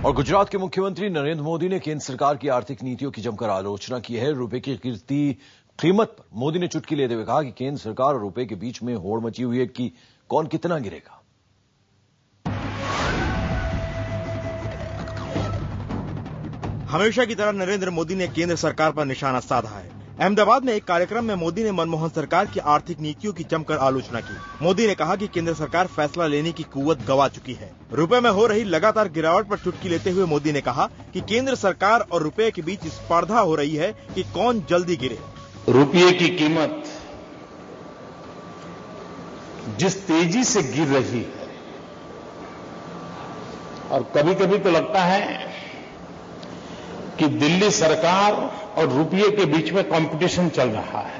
और गुजरात के मुख्यमंत्री नरेंद्र मोदी ने केंद्र सरकार की आर्थिक नीतियों की जमकर आलोचना की है। रुपए की गिरती कीमत पर मोदी ने चुटकी लेते हुए कहा कि केंद्र सरकार और रुपए के बीच में होड़ मची हुई है कि कौन कितना गिरेगा। हमेशा की तरह नरेंद्र मोदी ने केंद्र सरकार पर निशाना साधा है। अहमदाबाद में एक कार्यक्रम में मोदी ने मनमोहन सरकार की आर्थिक नीतियों की जमकर आलोचना की। मोदी ने कहा कि केंद्र सरकार फैसला लेने की कुव्वत गंवा चुकी है। रुपए में हो रही लगातार गिरावट पर चुटकी लेते हुए मोदी ने कहा कि केंद्र सरकार और रुपए के बीच स्पर्धा हो रही है कि कौन जल्दी गिरे। रुपये की कीमत जिस तेजी से गिर रही है और कभी कभी तो लगता है कि दिल्ली सरकार और रुपये के बीच में कंपटीशन चल रहा है।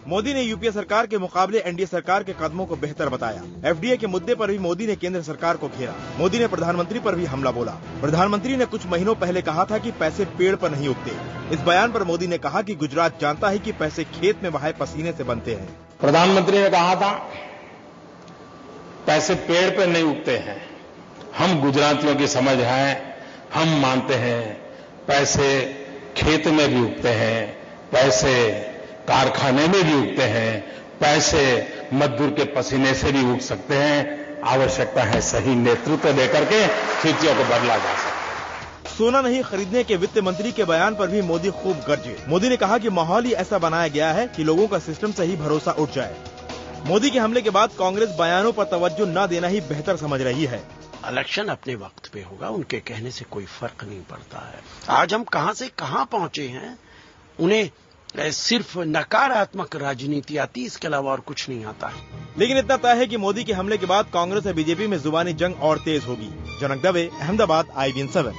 मोदी ने यूपीए सरकार के मुकाबले एनडीए सरकार के कदमों को बेहतर बताया। एफडीआई के मुद्दे पर भी मोदी ने केंद्र सरकार को घेरा। मोदी ने प्रधानमंत्री पर भी हमला बोला। प्रधानमंत्री ने कुछ महीनों पहले कहा था कि पैसे पेड़ पर नहीं उगते। इस बयान पर मोदी ने कहा कि गुजरात जानता है कि पैसे खेत में बहाए पसीने से बनते हैं। प्रधानमंत्री ने कहा था पैसे पेड़ पर नहीं उगते हैं। हम गुजरातियों की समझ है, हम मानते हैं पैसे खेत में भी उगते हैं, पैसे कारखाने में भी उगते हैं, पैसे मजदूर के पसीने से भी उग सकते हैं। आवश्यकता है सही नेतृत्व देकर के स्थितियों को बदला जा सकता है। सोना नहीं खरीदने के वित्त मंत्री के बयान पर भी मोदी खूब गरजे। मोदी ने कहा कि माहौल ही ऐसा बनाया गया है कि लोगों का सिस्टम से ही भरोसा उठ जाए। मोदी के हमले के बाद कांग्रेस बयानों पर तवज्जो न देना ही बेहतर समझ रही है। इलेक्शन अपने वक्त पे होगा, उनके कहने से कोई फर्क नहीं पड़ता है। आज हम कहां से कहां पहुंचे हैं, उन्हें सिर्फ नकारात्मक राजनीति आती, इसके अलावा और कुछ नहीं आता है। लेकिन इतना तय है कि मोदी के हमले के बाद कांग्रेस और बीजेपी में जुबानी जंग और तेज होगी। जनक दवे, अहमदाबाद, IBN7।